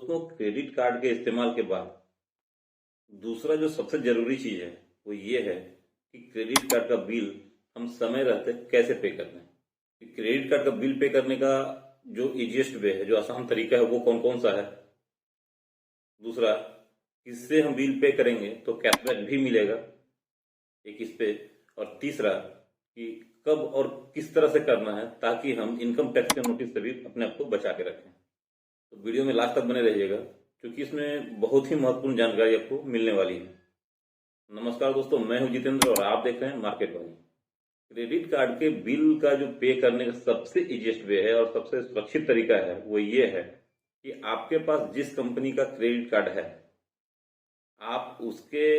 दोस्तों, credit card के इस्तेमाल के बाद दूसरा जो सबसे जरूरी चीज है वो ये है कि क्रेडिट कार्ड का बिल हम समय रहते कैसे पे कर दें। कि क्रेडिट कार्ड का बिल पे करने का जो इजीएस्ट वे है, जो आसान तरीका है, वो कौन कौन सा है। दूसरा, किससे हम बिल पे करेंगे तो कैशबैक भी मिलेगा, एक इस पे। और तीसरा, कि कब और किस तरह से करना है ताकि हम इनकम टैक्स के नोटिस से भी अपने आप को बचा के रखें। तो वीडियो में लास्ट तक बने रहिएगा, क्योंकि इसमें बहुत ही महत्वपूर्ण जानकारी आपको मिलने वाली है। नमस्कार दोस्तों, मैं हूं जितेंद्र और आप देख रहे हैं मार्केट वाली। क्रेडिट कार्ड के बिल का जो पे करने का सबसे इजीएस्ट वे है और सबसे सुरक्षित तरीका है वो ये है कि आपके पास जिस कंपनी का क्रेडिट कार्ड है, आप उसके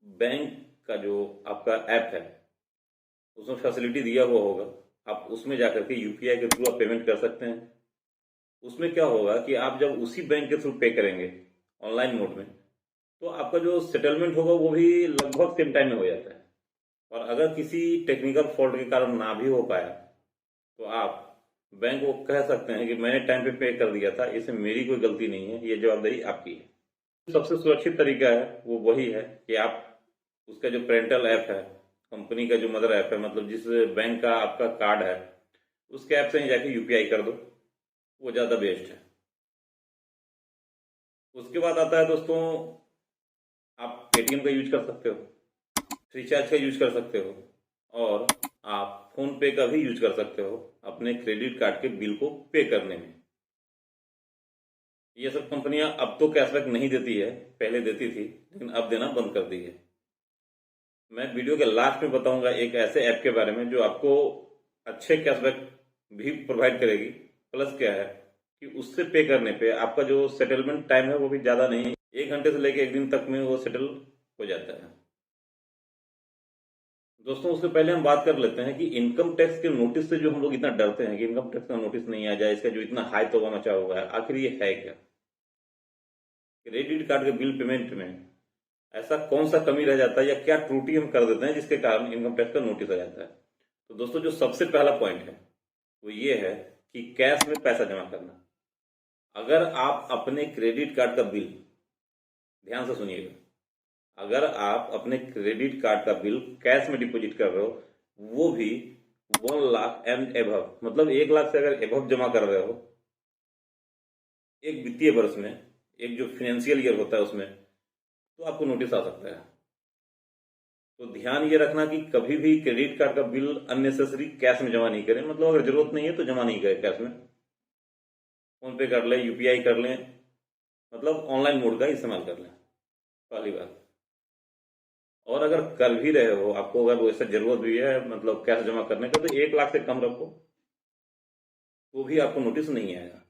बैंक का जो आपका ऐप है उसमें फैसिलिटी दिया हुआ होगा, आप उसमें जाकर के यूपीआई के थ्रू आप पेमेंट कर सकते हैं। उसमें क्या होगा कि आप जब उसी बैंक के थ्रू पे करेंगे ऑनलाइन मोड में, तो आपका जो सेटलमेंट होगा वो भी लगभग सेम टाइम में हो जाता है। और अगर किसी टेक्निकल फॉल्ट के कारण ना भी हो पाया तो आप बैंक को कह सकते हैं कि मैंने टाइम पे कर दिया था, इसमें मेरी कोई गलती नहीं है, ये जवाबदेही आपकी है। सबसे सुरक्षित तरीका है वो वही है कि आप उसका जो पेरेंटल ऐप है, कंपनी का जो मदर ऐप है, मतलब जिस बैंक का आपका कार्ड है, उसके ऐप से ही जाके यूपीआई कर दो, वो ज्यादा बेस्ट है। उसके बाद आता है दोस्तों, आप पेटीएम का यूज कर सकते हो, फ्रीचार्ज का यूज कर सकते हो, और आप फोन पे का भी यूज कर सकते हो अपने क्रेडिट कार्ड के बिल को पे करने में। ये सब कंपनियां अब तो कैशबैक नहीं देती है, पहले देती थी, लेकिन अब देना बंद कर दी है। मैं वीडियो के लास्ट में बताऊंगा एक ऐसे ऐप के बारे में जो आपको अच्छे कैशबैक भी प्रोवाइड करेगी। प्लस क्या है कि उससे पे करने पे आपका जो सेटलमेंट टाइम है वो भी ज्यादा नहीं, 1 घंटे से लेकर 1 दिन तक में वो सेटल हो जाता है। दोस्तों, उसके पहले हम बात कर लेते हैं कि इनकम टैक्स के नोटिस से जो हम लोग इतना डरते हैं कि इनकम टैक्स का नोटिस नहीं आ जाए, इसका जो इतना हाई तौबा मचा हुआ है, आखिर ये है क्या। क्रेडिट कार्ड के बिल पेमेंट में ऐसा कौन सा कमी रह जाता है या क्या त्रुटि हम कर देते हैं जिसके कारण इनकम टैक्स का नोटिस आ जाता है। तो दोस्तों, जो सबसे पहला पॉइंट है वो ये है कि कैश में पैसा जमा करना। अगर आप अपने क्रेडिट कार्ड का बिल, ध्यान से सुनिएगा, अगर आप अपने क्रेडिट कार्ड का बिल कैश में डिपॉजिट कर रहे हो, वो भी 1 लाख एंड एबव, मतलब 1 लाख से अगर एबव जमा कर रहे हो एक वित्तीय वर्ष में, एक जो फाइनेंशियल ईयर होता है उसमें, तो आपको नोटिस आ सकता है। तो ध्यान ये रखना कि कभी भी क्रेडिट कार्ड का बिल अननेसेसरी कैश में जमा नहीं करें। मतलब अगर जरूरत नहीं है तो जमा नहीं करें कैश में, फोन पे कर लें, यूपीआई कर लें, मतलब ऑनलाइन मोड का इस्तेमाल कर लें, पहली बात। और अगर कर भी रहे हो, आपको अगर वैसे जरूरत भी है मतलब कैश जमा करने का, तो 1 लाख से कम रखो, तो भी आपको नोटिस नहीं आएगा।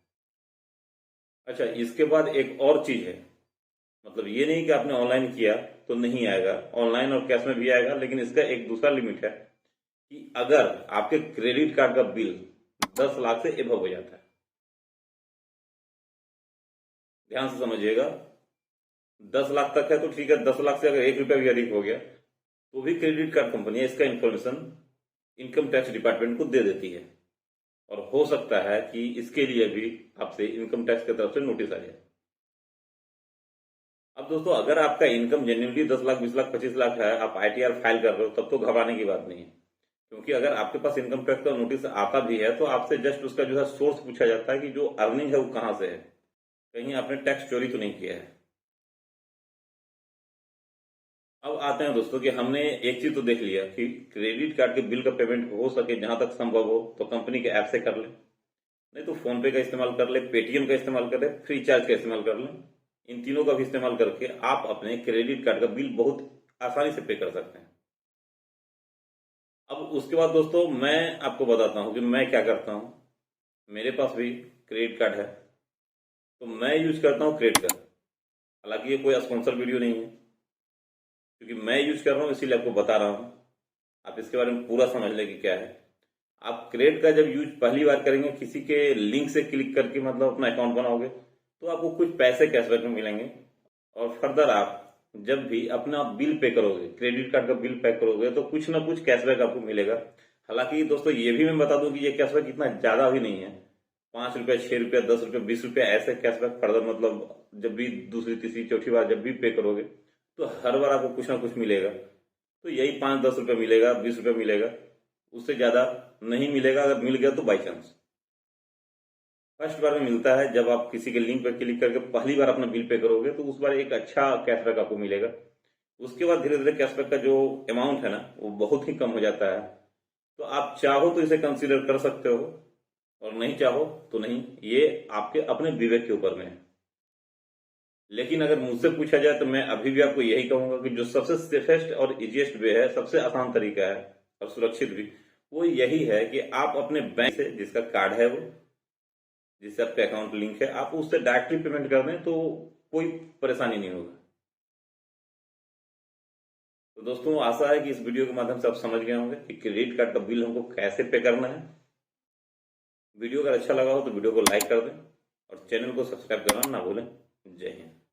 अच्छा, इसके बाद एक और चीज है, मतलब ये नहीं कि आपने ऑनलाइन किया तो नहीं आएगा, ऑनलाइन और कैश में भी आएगा, लेकिन इसका एक दूसरा लिमिट है कि अगर आपके क्रेडिट कार्ड का बिल 10 लाख से एबव हो जाता है, ध्यान से समझिएगा, 10 लाख तक है तो ठीक है, 10 लाख से अगर 1 रुपया भी अधिक हो गया तो भी क्रेडिट कार्ड कंपनियां इसका इंफॉर्मेशन इनकम टैक्स डिपार्टमेंट को दे देती है, और हो सकता है कि इसके लिए भी आपसे इनकम टैक्स की तरफ से नोटिस आ जाए। अब दोस्तों, अगर आपका इनकम जेन्युइनली 10 लाख, 20 लाख, 25 लाख है, आप आईटीआर फाइल कर रहे हो, तब तो घबराने की बात नहीं है। क्योंकि अगर आपके पास इनकम टैक्स का नोटिस आता भी है तो आपसे जस्ट उसका जो है सोर्स पूछा जाता है कि जो अर्निंग है वो कहां से है, कहीं आपने टैक्स चोरी तो नहीं किया है। अब आते हैं दोस्तों कि हमने एक चीज तो देख लिया कि क्रेडिट कार्ड के बिल का पेमेंट हो सके जहां तक संभव हो तो कंपनी के ऐप से कर ले, नहीं तो फोन पे का इस्तेमाल कर ले, पेटीएम का इस्तेमाल कर ले, फ्री चार्ज का इस्तेमाल कर ले। इन तीनों का भी इस्तेमाल करके आप अपने क्रेडिट कार्ड का बिल बहुत आसानी से पे कर सकते हैं। अब उसके बाद दोस्तों, मैं आपको बताता हूं कि मैं क्या करता हूं। मेरे पास भी क्रेडिट कार्ड है, तो मैं यूज करता हूं क्रेडिट कार्ड। हालांकि ये कोई स्पॉन्सर वीडियो नहीं है, क्योंकि मैं यूज कर रहा हूं इसीलिए आपको बता रहा हूं। आप इसके बारे में पूरा समझ लें कि क्या है। आप क्रेडिट का जब यूज पहली बार करेंगे, किसी के लिंक से क्लिक करके मतलब अपना अकाउंट बनाओगे, तो आपको कुछ पैसे कैशबैक में मिलेंगे। और फर्दर आप जब भी अपना बिल पे करोगे, क्रेडिट कार्ड का बिल पे करोगे, तो कुछ ना कुछ कैशबैक आपको मिलेगा। हालांकि दोस्तों, ये भी मैं बता दूं कि ये कैशबैक इतना ज्यादा भी नहीं है, 5 रुपया, 6 रुपया, 10 रुपया, 20 रुपया ऐसे कैशबैक फर्दर, मतलब जब भी दूसरी तीसरी चौथी बार जब भी पे करोगे तो हर बार आपको कुछ ना कुछ मिलेगा। तो यही 5-10 रुपया मिलेगा, 20 रुपया मिलेगा, उससे ज्यादा नहीं मिलेगा। अगर मिल गया तो बाई चांस फर्स्ट बार में मिलता है। जब आप किसी के लिंक पर क्लिक करके पहली बार अपना बिल पे करोगे तो उस बार एक अच्छा कैशबैक आपको मिलेगा। उसके बाद धीरे धीरे कैशबैक का जो अमाउंट है ना वो बहुत ही कम हो जाता है। तो आप चाहो तो इसे कंसीडर कर सकते हो और नहीं चाहो तो नहीं, ये आपके अपने विवेक के ऊपर में है। लेकिन अगर मुझसे पूछा जाए तो मैं अभी भी आपको यही कहूंगा कि जो सबसे सेफेस्ट और इजीएस्ट वे है, सबसे आसान तरीका है और सुरक्षित भी, वो यही है कि आप अपने बैंक से, जिसका कार्ड है वो, जिससे आपका अकाउंट लिंक है, आप उससे डायरेक्टली पेमेंट कर दें तो कोई परेशानी नहीं होगा। तो दोस्तों आशा है कि इस वीडियो के माध्यम से आप समझ गए होंगे कि क्रेडिट कार्ड का बिल हमको कैसे पे करना है। वीडियो अगर अच्छा लगा हो तो वीडियो को लाइक कर दें और चैनल को सब्सक्राइब करना ना भूलें। जय हिंद।